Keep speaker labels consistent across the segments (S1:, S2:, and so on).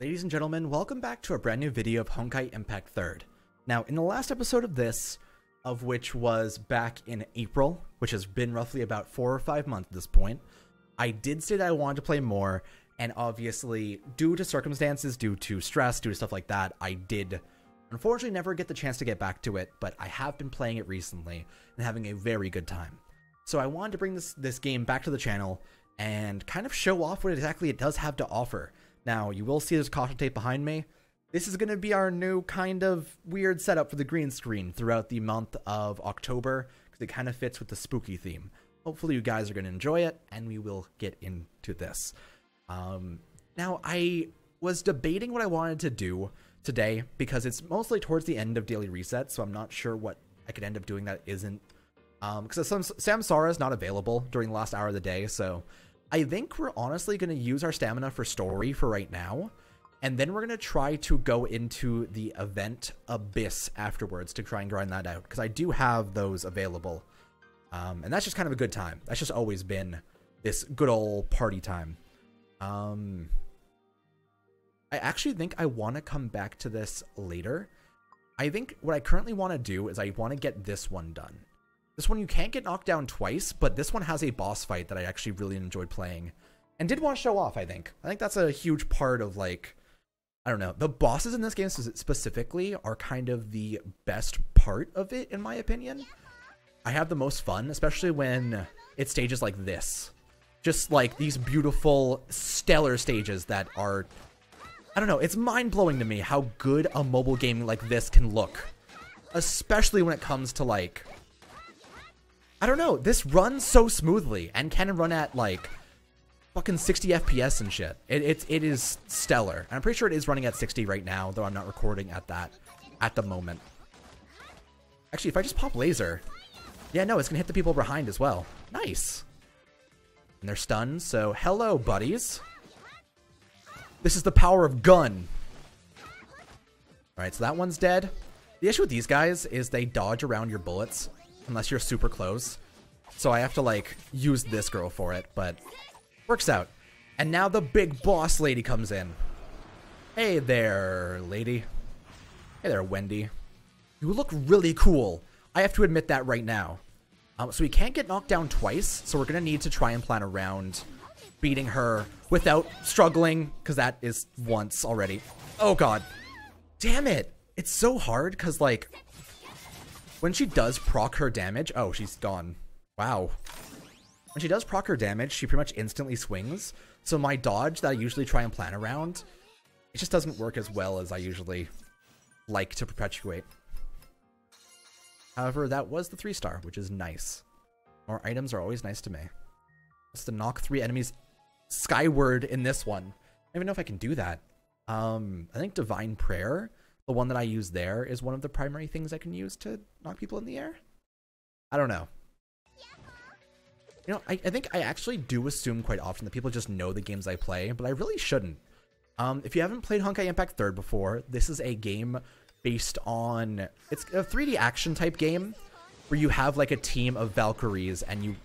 S1: Ladies and gentlemen, welcome back to a brand new video of Honkai Impact 3rd. Now, in the last episode of this, of which was back in April, which has been roughly about 4 or 5 months at this point, I did say that I wanted to play more, and obviously, due to circumstances, due to stress, due to stuff like that, I did unfortunately never get the chance to get back to it, but I have been playing it recently and having a very good time. So I wanted to bring this game back to the channel and kind of show off what exactly it does have to offer. Now, you will see there's caution tape behind me. This is going to be our new kind of weird setup for the green screen throughout the month of October, because it kind of fits with the spooky theme. Hopefully you guys are going to enjoy it, and we will get into this. Now, I was debating what I wanted to do today, because it's mostly towards the end of Daily Reset, so I'm not sure what I could end up doing that isn't. Because Samsara is not available during the last hour of the day, so I think we're honestly going to use our stamina for story for right now, and then we're going to try to go into the event Abyss afterwards to try and grind that out, because I do have those available, and that's just kind of a good time. That's just always been this good old party time. I actually think I want to come back to this later. I think what I currently want to do is I want to get this one done. This one you can't get knocked down twice, but this one has a boss fight that I actually really enjoyed playing and did want to show off, I think. I think that's a huge part of, like, I don't know. The bosses in this game specifically are kind of the best part of it, in my opinion. I have the most fun, especially when it's stages like this. Just like these beautiful, stellar stages that are, I don't know, it's mind-blowing to me how good a mobile game like this can look. Especially when it comes to, like, I don't know, this runs so smoothly and can run at, like, fucking 60 FPS and shit. It is stellar. And I'm pretty sure it is running at 60 right now, though I'm not recording at that at the moment. Actually, if I just pop laser, yeah, no, it's gonna hit the people behind as well. Nice. And they're stunned, so hello, buddies. This is the power of gun. Alright, so that one's dead. The issue with these guys is they dodge around your bullets unless you're super close. So I have to, like, use this girl for it, but works out. And now the big boss lady comes in. Hey there, lady. Hey there, Wendy. You look really cool. I have to admit that right now. So we can't get knocked down twice, so we're going to need to try and plan around beating her without struggling, because that is once already. Oh, God. Damn it. It's so hard, because, like, when she does proc her damage... Oh, she's gone. Wow. When she does proc her damage, she pretty much instantly swings. So my dodge that I usually try and plan around, it just doesn't work as well as I usually like to perpetuate. However, that was the 3-star, which is nice. More items are always nice to me. It's to knock 3 enemies skyward in this one. I don't even know if I can do that. I think Divine Prayer, the one that I use there, is one of the primary things I can use to knock people in the air. I don't know. You know, I think I actually do assume quite often that people just know the games I play, but I really shouldn't. If you haven't played Honkai Impact 3rd before, this is a game based on... It's a 3D action type game where you have, like, a team of Valkyries and you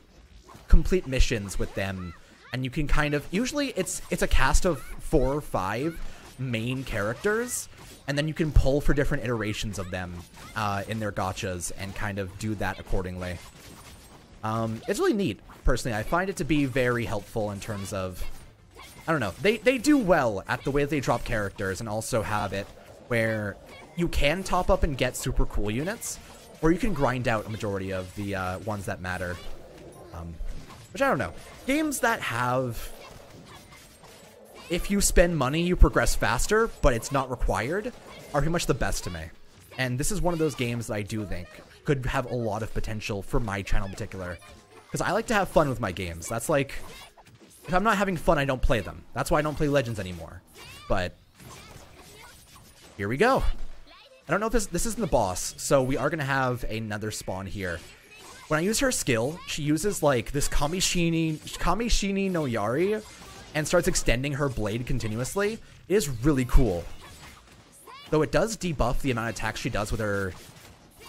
S1: complete missions with them, and you can kind of... Usually it's a cast of 4 or 5 main characters, and then you can pull for different iterations of them in their gachas and kind of do that accordingly. It's really neat, personally. I find it to be very helpful in terms of... I don't know. They do well at the way that they drop characters, and also have it where you can top up and get super cool units, or you can grind out a majority of the ones that matter. Which I don't know. Games that have... If you spend money, you progress faster, but it's not required, are pretty much the best to me. And this is one of those games that I do think could have a lot of potential for my channel in particular. Because I like to have fun with my games. That's like... If I'm not having fun, I don't play them. That's why I don't play Legends anymore. But... here we go. I don't know if this isn't the boss, so we are going to have another spawn here. When I use her skill, she uses, like, this Kamishini no Yari, and starts extending her blade continuously. It is really cool. Though it does debuff the amount of attacks she does with her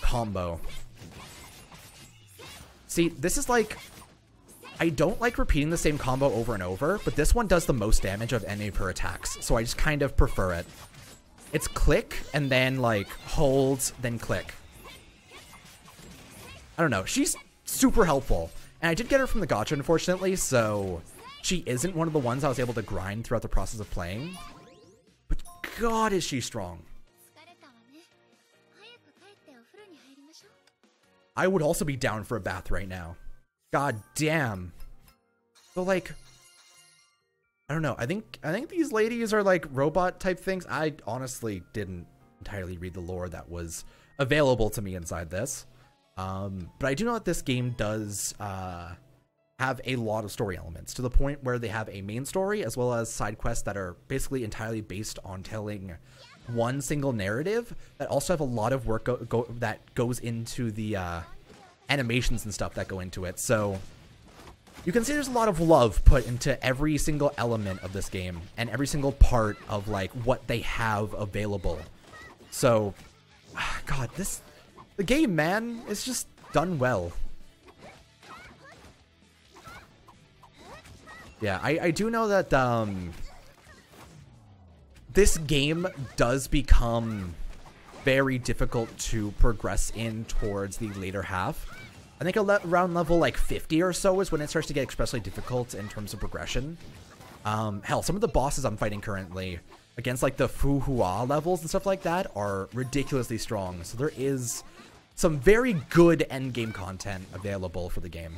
S1: combo. See, this is like... I don't like repeating the same combo over and over, but this one does the most damage of any of her attacks, so I just kind of prefer it. It's click, and then, like, hold, then click. I don't know. She's super helpful. And I did get her from the gacha, unfortunately, so she isn't one of the ones I was able to grind throughout the process of playing. But God, is she strong. I would also be down for a bath right now. God damn. So, like, I don't know. I think these ladies are, like, robot type things. I honestly didn't entirely read the lore that was available to me inside this. But I do know that this game does have a lot of story elements, to the point where they have a main story as well as side quests that are basically entirely based on telling one single narrative, that also have a lot of work that goes into the animations and stuff that go into it. So you can see there's a lot of love put into every single element of this game and every single part of, like, what they have available. So, God, the game, man, is just done well. Yeah, I do know that this game does become very difficult to progress in towards the later half. I think around level, like, 50 or so is when it starts to get especially difficult in terms of progression. Hell, some of the bosses I'm fighting currently against, like, the Fu Hua levels and stuff like that are ridiculously strong. So there is some very good endgame content available for the game.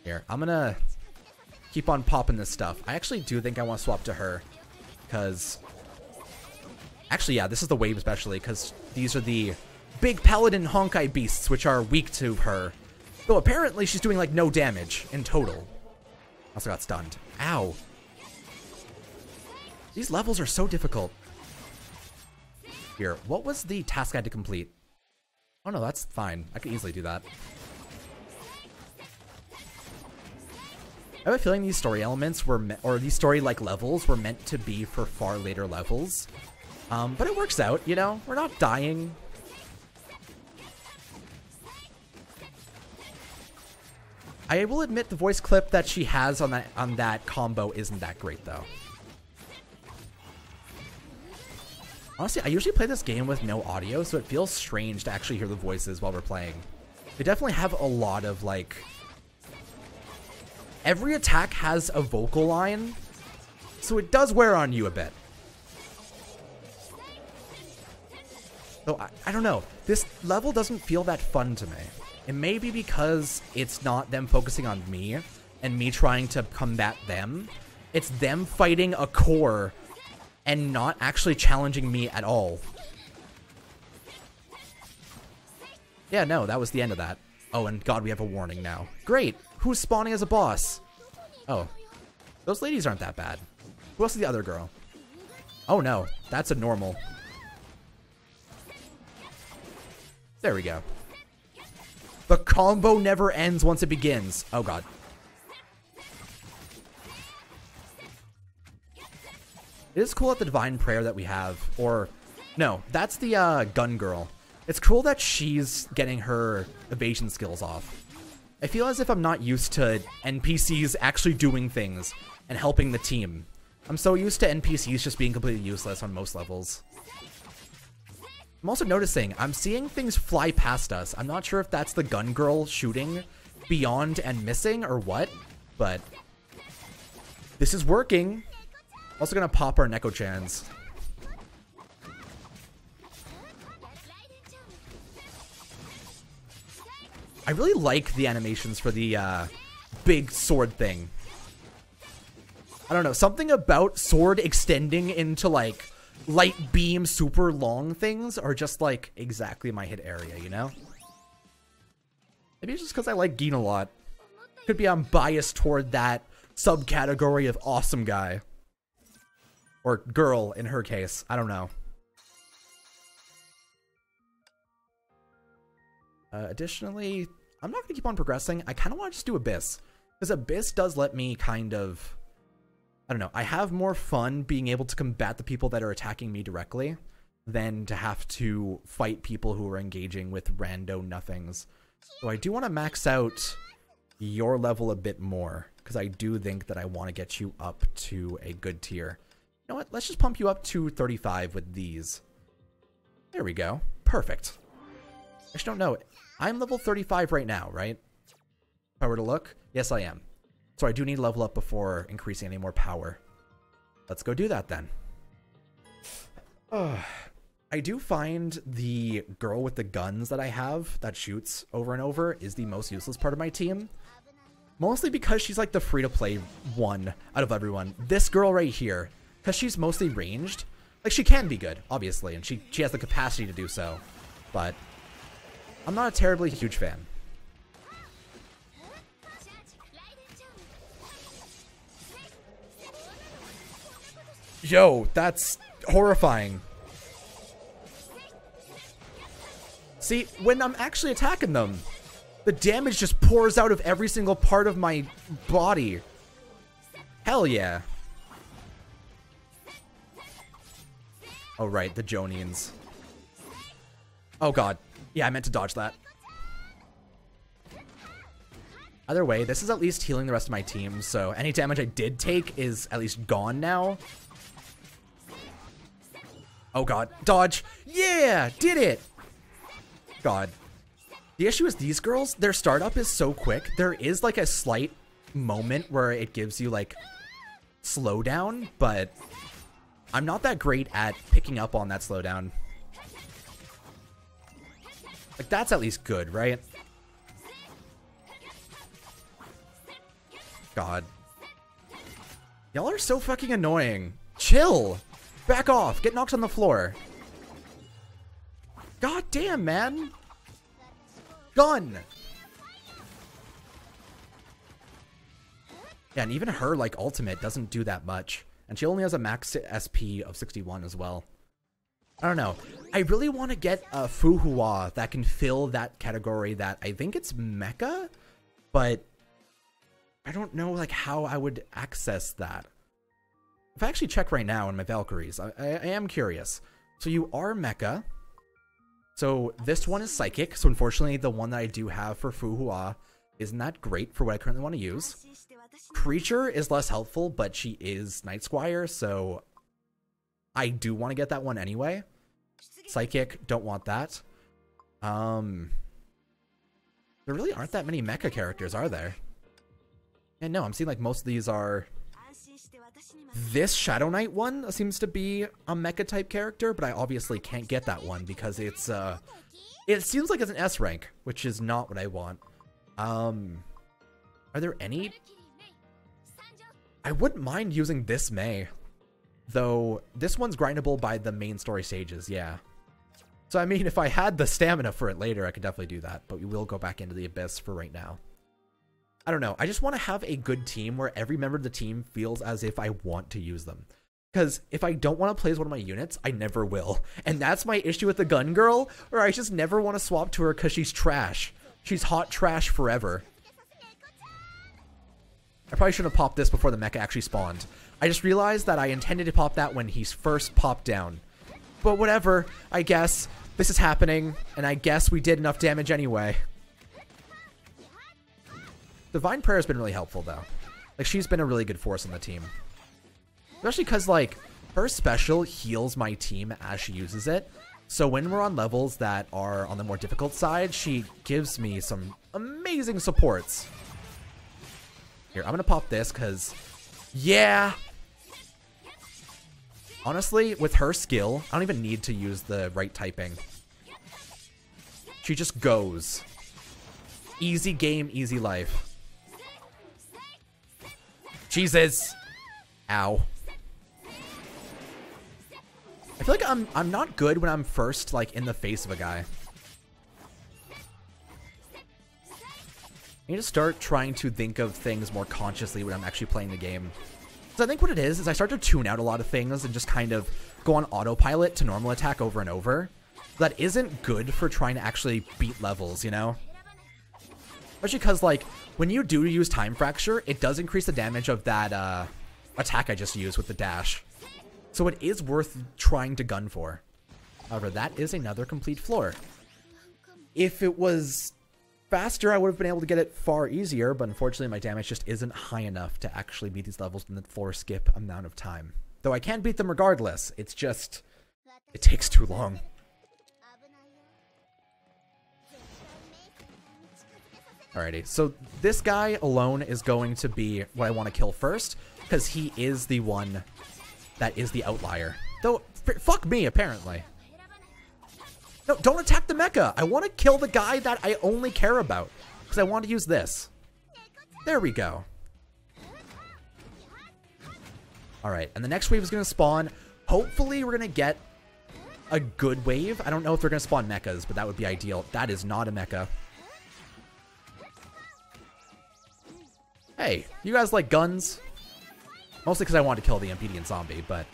S1: Here, I'm gonna keep on popping this stuff. I actually do think I want to swap to her, because actually, yeah, this is the wave especially, because these are the big paladin Honkai beasts, which are weak to her. Though apparently she's doing, like, no damage in total. Also got stunned. Ow. These levels are so difficult. Here, what was the task I had to complete? Oh no, that's fine. I could easily do that. I have a feeling these story elements were, or these story-like levels were meant to be for far later levels. But it works out, you know? We're not dying. I will admit the voice clip that she has on that combo isn't that great, though. Honestly, I usually play this game with no audio, so it feels strange to actually hear the voices while we're playing. They definitely have a lot of, like... Every attack has a vocal line, so it does wear on you a bit. So, I don't know. This level doesn't feel that fun to me. It may be because it's not them focusing on me and me trying to combat them. It's them fighting a core and not actually challenging me at all. Yeah, no, that was the end of that. Oh, and God, we have a warning now. Great! Who's spawning as a boss? Oh. Those ladies aren't that bad. Who else is the other girl? Oh no, that's a normal. There we go. The combo never ends once it begins. Oh God. It is cool at the Divine Prayer that we have, or no, that's the gun girl. It's cool that she's getting her evasion skills off. I feel as if I'm not used to NPCs actually doing things and helping the team. I'm so used to NPCs just being completely useless on most levels. I'm also noticing I'm seeing things fly past us. I'm not sure if that's the gun girl shooting beyond and missing or what, but this is working. Also gonna pop our Neko-chans. I really like the animations for the big sword thing. I don't know, something about sword extending into, like, light beam super long things are just, like, exactly my hit area, you know? Maybe it's just because I like Geen a lot. Could be I'm biased toward that subcategory of awesome guy. Or girl, in her case. I don't know. Additionally, I'm not going to keep on progressing. I kind of want to just do Abyss. Because Abyss does let me kind of... I don't know. I have more fun being able to combat the people that are attacking me directly than to have to fight people who are engaging with rando nothings. So I do want to max out your level a bit more, because I do think that I want to get you up to a good tier. You know what? Let's just pump you up to 35 with these. There we go. Perfect. I just don't know. I'm level 35 right now, right? If I were to look, yes, I am. So I do need to level up before increasing any more power. Let's go do that then. I do find the girl with the guns that I have that shoots over and over is the most useless part of my team. Mostly because she's like the free-to-play one out of everyone. This girl right here, because she's mostly ranged, like she can be good, obviously, and she has the capacity to do so, but I'm not a terribly huge fan. Yo, that's horrifying. See, when I'm actually attacking them, the damage just pours out of every single part of my body. Hell yeah. Oh, right, the Jonians. Oh, God. Yeah, I meant to dodge that. Either way, this is at least healing the rest of my team, so any damage I did take is at least gone now. Oh, God. Dodge. Yeah, did it. God. The issue is these girls, their startup is so quick. There is like a slight moment where it gives you like slowdown, but I'm not that great at picking up on that slowdown. Like that's at least good, right? God. Y'all are so fucking annoying. Chill. Back off. Get knocked on the floor. God damn, man. Gun. Yeah, and even her, like, ultimate doesn't do that much. And she only has a max SP of 61 as well. I don't know. I really want to get a Fuhua that can fill that category that I think it's Mecha, but I don't know, like, how I would access that. If I actually check right now in my Valkyries, I am curious. So you are Mecha. So this one is Psychic, so unfortunately the one that I do have for Fuhua isn't that great for what I currently want to use. Creature is less helpful, but she is Night Squire, so I do want to get that one anyway. Psychic, don't want that. There really aren't that many Mecha characters, are there? And no, I'm seeing like most of these are... This Shadow Knight one seems to be a Mecha type character, but I obviously can't get that one because it's it seems like it's an S rank, which is not what I want. Are there any? I wouldn't mind using this Mei, though this one's grindable by the main story stages, yeah. So I mean, if I had the stamina for it later, I could definitely do that, but we will go back into the Abyss for right now. I don't know. I just want to have a good team where every member of the team feels as if I want to use them. Because if I don't want to play as one of my units, I never will. And that's my issue with the gun girl, where I just never want to swap to her because she's trash. She's hot trash forever. I probably shouldn't have popped this before the mecha actually spawned. I just realized that I intended to pop that when he's first popped down. But whatever, I guess. This is happening, and I guess we did enough damage anyway. Divine Prayer has been really helpful, though. Like, she's been a really good force on the team. Especially because, like, her special heals my team as she uses it. So when we're on levels that are on the more difficult side, she gives me some amazing supports. Here, I'm going to pop this because, yeah. Honestly, with her skill, I don't even need to use the right typing. She just goes. Easy game, easy life. Jesus. Ow. I feel like I'm not good when I'm first, like, in the face of a guy. I need to start trying to think of things more consciously when I'm actually playing the game. So I think what it is I start to tune out a lot of things and just kind of go on autopilot to normal attack over and over. That isn't good for trying to actually beat levels, you know? Especially because, like, when you do use Time Fracture, it does increase the damage of that attack I just used with the dash. So it is worth trying to gun for. However, that is another complete floor. If it was faster, I would have been able to get it far easier, but unfortunately my damage just isn't high enough to actually beat these levels in the floor skip amount of time. Though I can beat them regardless, it's just, it takes too long. Alrighty, so this guy alone is going to be what I want to kill first, because he is the one that is the outlier. Though, fuck me, apparently. No, don't attack the mecha. I want to kill the guy that I only care about, because I want to use this. There we go. Alright, and the next wave is going to spawn. Hopefully, we're going to get a good wave. I don't know if they're going to spawn mechas, but that would be ideal. That is not a mecha. Hey, you guys like guns? Mostly because I wanted to kill the Impedient Zombie, but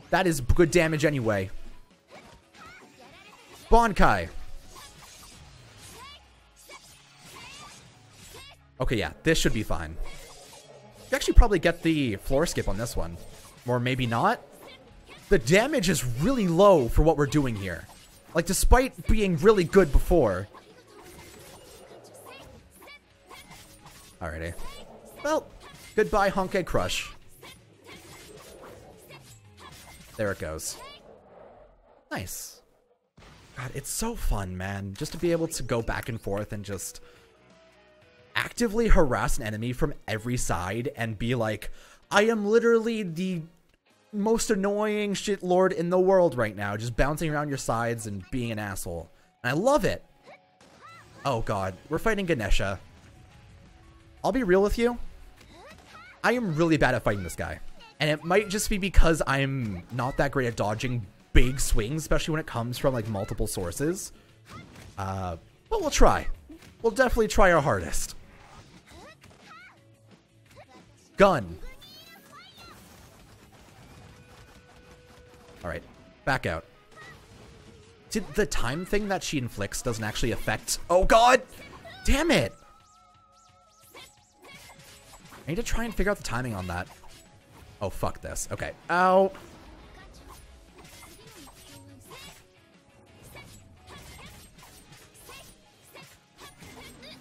S1: that is good damage anyway. Honkai. Okay, yeah, this should be fine. You actually probably get the floor skip on this one. Or maybe not. The damage is really low for what we're doing here. Like, despite being really good before. Alrighty. Well, goodbye, Honkai Crush. There it goes. Nice. God, it's so fun, man. Just to be able to go back and forth and just actively harass an enemy from every side and be like, I am literally the most annoying shitlord in the world right now, just bouncing around your sides and being an asshole. And I love it. Oh god, we're fighting Ganesha. I'll be real with you. I am really bad at fighting this guy. And it might just be because I'm not that great at dodging big swings, especially when it comes from like multiple sources. But we'll try. We'll definitely try our hardest. Gun. Alright, back out. Did the time thing that she inflicts doesn't actually affect... Oh god! Damn it! I need to try and figure out the timing on that. Oh, fuck this. Okay. Ow.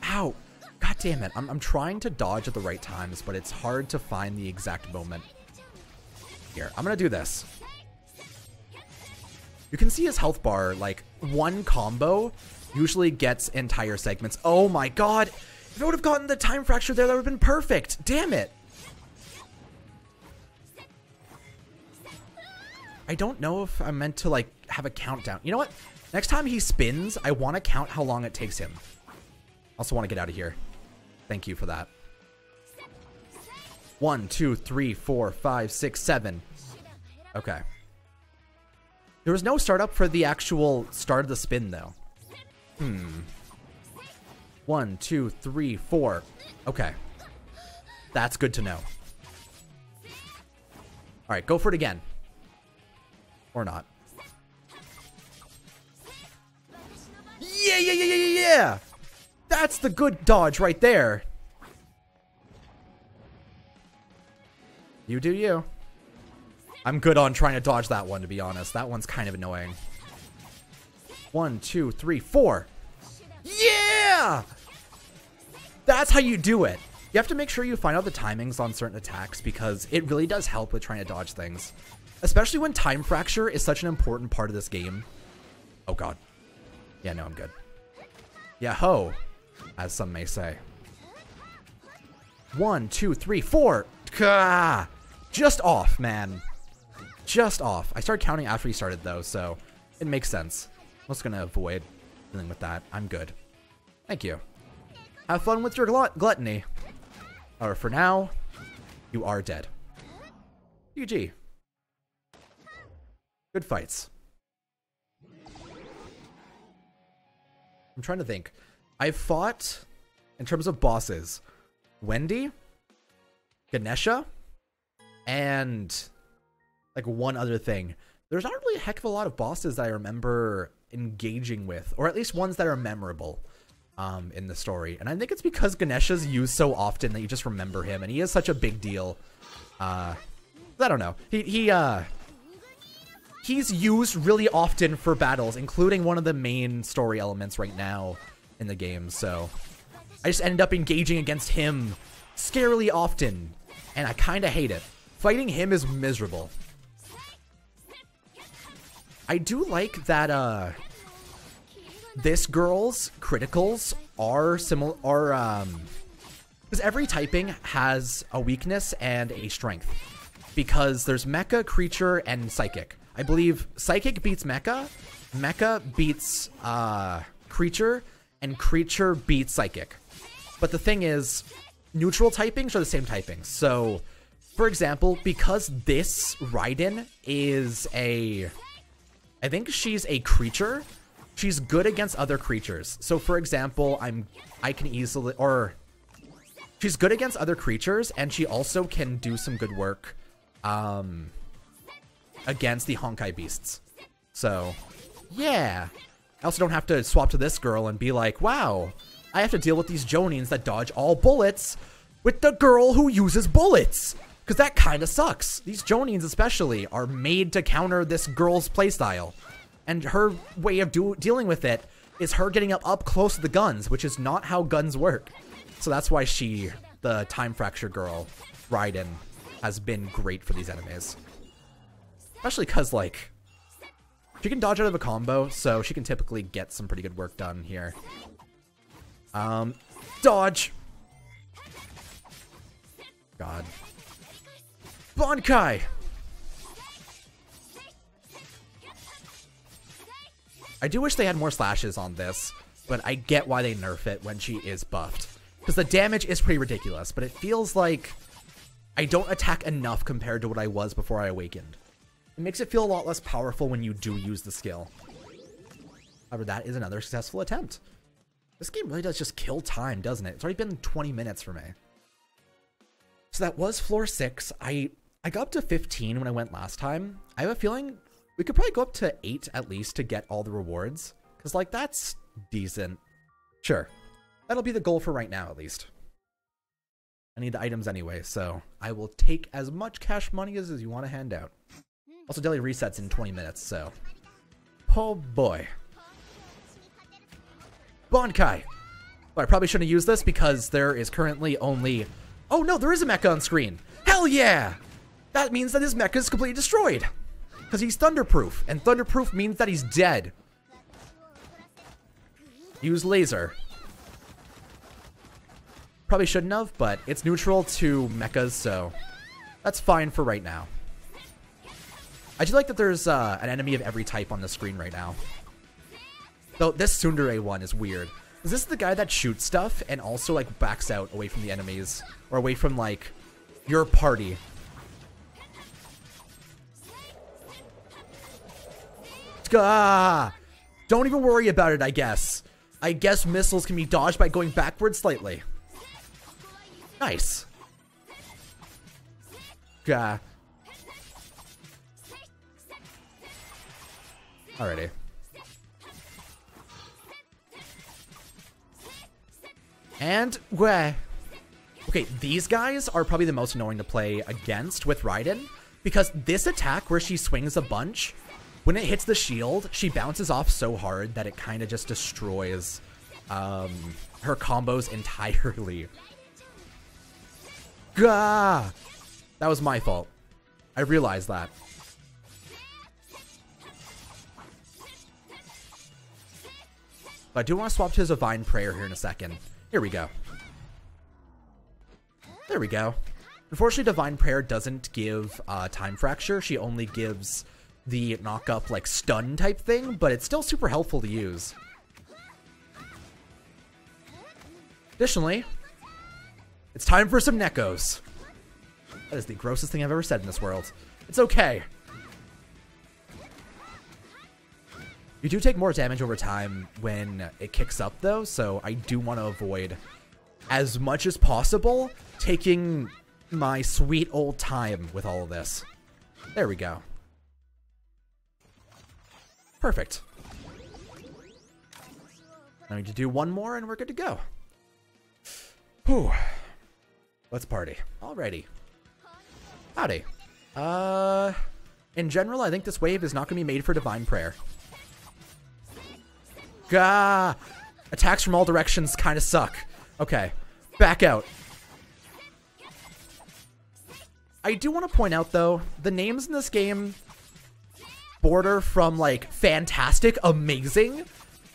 S1: Ow. God damn it. I'm trying to dodge at the right times, but it's hard to find the exact moment. Here, I'm gonna do this. You can see his health bar, like, one combo usually gets entire segments. Oh my god! If I would have gotten the time fracture there, that would have been perfect! Damn it! I don't know if I'm meant to, like, have a countdown. You know what? Next time he spins, I want to count how long it takes him. Also want to get out of here. Thank you for that. 1, 2, 3, 4, 5, 6, 7. Okay. There was no startup for the actual start of the spin, though. 1, 2, 3, 4. Okay. That's good to know. Alright, go for it again. Or not. Yeah! That's the good dodge right there. You do you. I'm good on trying to dodge that one, to be honest. That one's kind of annoying. 1, 2, 3, 4. Yeah! That's how you do it. You have to make sure you find out the timings on certain attacks because it really does help with trying to dodge things. Especially when time fracture is such an important part of this game. Oh god. Yeah, no, I'm good. Yah-ho, as some may say. 1, 2, 3, 4. Gah! Just off, man. Just off. I started counting after he started, though, so it makes sense. I'm just gonna avoid dealing with that. I'm good. Thank you. Have fun with your gluttony. Or for now, you are dead. GG. Good fights. I'm trying to think. I've fought, in terms of bosses, Wendy, Ganesha, and like one other thing. There's not really a heck of a lot of bosses that I remember engaging with, or at least ones that are memorable in the story. And I think it's because Ganesha's used so often that you just remember him, and he is such a big deal. I don't know. He's used really often for battles, including one of the main story elements right now in the game. So I just ended up engaging against him scarily often, and I kind of hate it. Fighting him is miserable. I do like that this girl's criticals are similar, because every typing has a weakness and a strength. Because there's Mecha, Creature, and Psychic. I believe Psychic beats Mecha, Mecha beats Creature, and Creature beats Psychic. But the thing is, neutral typings are the same typings. So, for example, because this Raiden is a... I think she's a creature. She's good against other creatures. So, for example, I can easily... Or... She's good against other creatures, and she also can do some good work against the Honkai beasts. So, yeah. I also don't have to swap to this girl and be like, wow, I have to deal with these Jonins that dodge all bullets with the girl who uses bullets. Because that kind of sucks. These Jonins especially are made to counter this girl's playstyle. And her way of dealing with it is her getting up close to the guns, which is not how guns work. So that's why she, the Time Fracture girl, Raiden, has been great for these enemies. Especially because, like, she can dodge out of a combo, so she can typically get some pretty good work done here. Dodge! God. Honkai! I do wish they had more slashes on this, but I get why they nerf it when she is buffed. Because the damage is pretty ridiculous, but it feels like I don't attack enough compared to what I was before I awakened. It makes it feel a lot less powerful when you do use the skill. However, that is another successful attempt. This game really does just kill time, doesn't it? It's already been 20 minutes for me. So that was floor 6. I got up to 15 when I went last time. I have a feeling we could probably go up to 8 at least to get all the rewards. Because, like, that's decent. Sure. That'll be the goal for right now, at least. I need the items anyway, so I will take as much cash money as you want to hand out. Also, daily resets in 20 minutes, so... Oh, boy. Honkai! Well, I probably shouldn't have used this because there is currently only... Oh, no, there is a mecha on screen! Hell yeah! That means that his mecha is completely destroyed! Because he's Thunderproof, and Thunderproof means that he's dead. Use laser. Probably shouldn't have, but it's neutral to mechas, so that's fine for right now. I do like that there's an enemy of every type on the screen right now. Though this Tsundere one is weird. Is this the guy that shoots stuff and also, like, backs out away from the enemies? Or away from, like, your party? Ah! Don't even worry about it, I guess. I guess missiles can be dodged by going backwards slightly. Nice. Gah. Alrighty. And, okay, these guys are probably the most annoying to play against with Raiden, because this attack where she swings a bunch, when it hits the shield, she bounces off so hard that it kind of just destroys her combos entirely. Gah! That was my fault. I realized that. But I do want to swap to his Divine Prayer here in a second. Here we go. There we go. Unfortunately, Divine Prayer doesn't give Time Fracture. She only gives the knock-up, like, stun type thing, but it's still super helpful to use. Additionally, it's time for some Nekos. That is the grossest thing I've ever said in this world. It's okay. You do take more damage over time when it kicks up, though, so I do want to avoid, as much as possible, taking my sweet old time with all of this. There we go. Perfect. Now we need to do one more and we're good to go. Whew. Let's party. Alrighty. Howdy. In general, I think this wave is not going to be made for Divine Prayer. Gah! Attacks from all directions kind of suck. Okay, back out. I do want to point out, though, the names in this game border from, like, fantastic, amazing.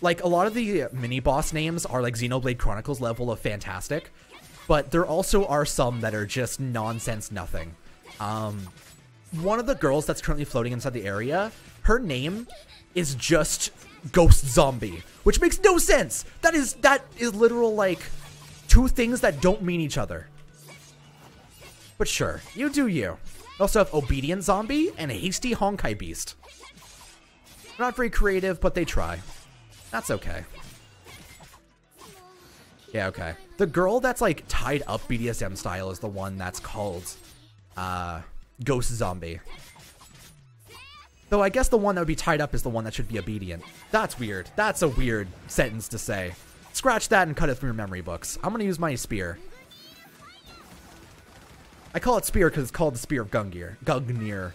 S1: Like, a lot of the mini-boss names are, like, Xenoblade Chronicles level of fantastic. But there also are some that are just nonsense nothing. One of the girls that's currently floating inside the area, her name is just Ghost Zombie, which makes no sense. That is literal, like, two things that don't mean each other. But sure, you do you. We also have Obedient Zombie and a Hasty Honkai Beast. They're not very creative, but they try. That's okay. Yeah, okay. The girl that's, like, tied up BDSM style is the one that's called, Ghost Zombie. Though I guess the one that would be tied up is the one that should be obedient. That's weird. That's a weird sentence to say. Scratch that and cut it from your memory books. I'm gonna use my spear. I call it spear because it's called the Spear of Gungnir. Gungnir.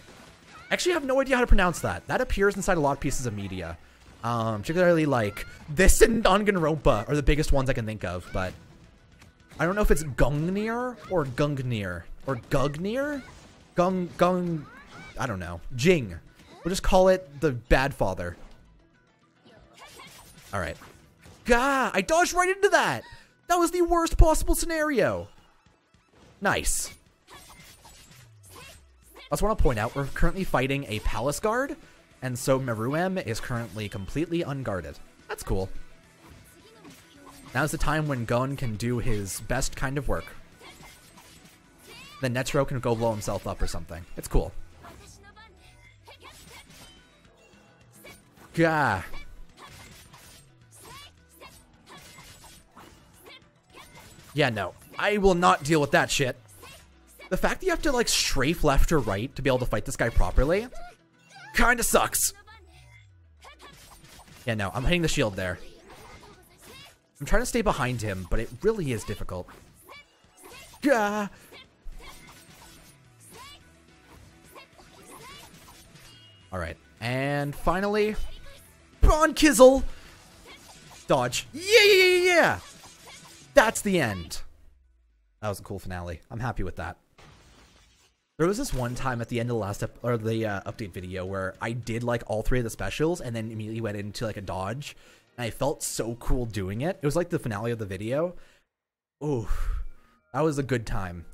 S1: Actually, I have no idea how to pronounce that. That appears inside a lot of pieces of media. Particularly, like, this and Danganronpa are the biggest ones I can think of, but I don't know if it's Gungnir or Gungnir or Gugnir? Gung, I don't know. Jing. We'll just call it the Bad Father. Alright. Gah! I dodged right into that! That was the worst possible scenario! Nice. I also want to point out, we're currently fighting a Palace Guard, and so Meruem is currently completely unguarded. That's cool. Now's the time when Gon can do his best kind of work. Then Netero can go blow himself up or something. It's cool. Gah. Yeah, no. I will not deal with that shit. The fact that you have to, like, strafe left or right to be able to fight this guy properly kinda sucks. Yeah, no. I'm hitting the shield there. I'm trying to stay behind him, but it really is difficult. Gah. Alright. And finally, Bon Kizzle! Dodge. Yeah! That's the end. That was a cool finale. I'm happy with that. There was this one time at the end of the last update video where I did like all three of the specials and then immediately went into like a dodge. And I felt so cool doing it. It was like the finale of the video. Ooh, that was a good time.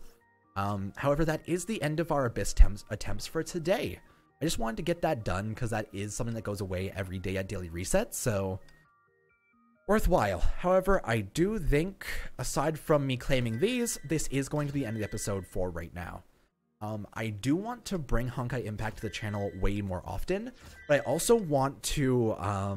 S1: However, that is the end of our Abyss attempts for today. I just wanted to get that done because that is something that goes away every day at daily reset, so worthwhile. However, I do think, aside from me claiming these, this is going to be the end of the episode for right now. I do want to bring Honkai Impact to the channel way more often, but I also want to, I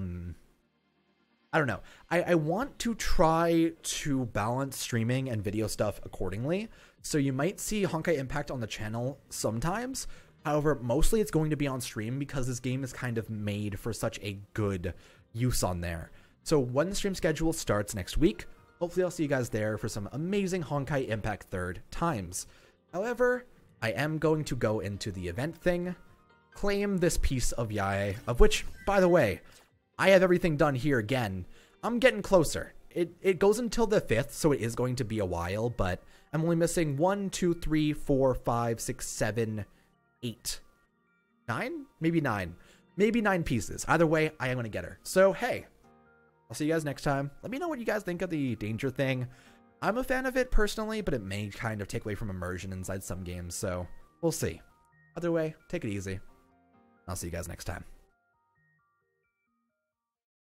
S1: don't know. I want to try to balance streaming and video stuff accordingly. So you might see Honkai Impact on the channel sometimes. However, mostly it's going to be on stream because this game is kind of made for such a good use on there. So when the stream schedule starts next week, hopefully I'll see you guys there for some amazing Honkai Impact 3rd times. However, I am going to go into the event thing, claim this piece of Yae, of which, by the way, I have everything done here again. I'm getting closer. It goes until the 5th, so it is going to be a while, but I'm only missing 1, 2, 3, 4, 5, 6, 7, 8, 9? Maybe 9. Maybe 9 pieces. Either way, I am going to get her. So, hey, I'll see you guys next time. Let me know what you guys think of the danger thing. I'm a fan of it personally, but it may kind of take away from immersion inside some games, so we'll see. Either way, take it easy. I'll see you guys next time.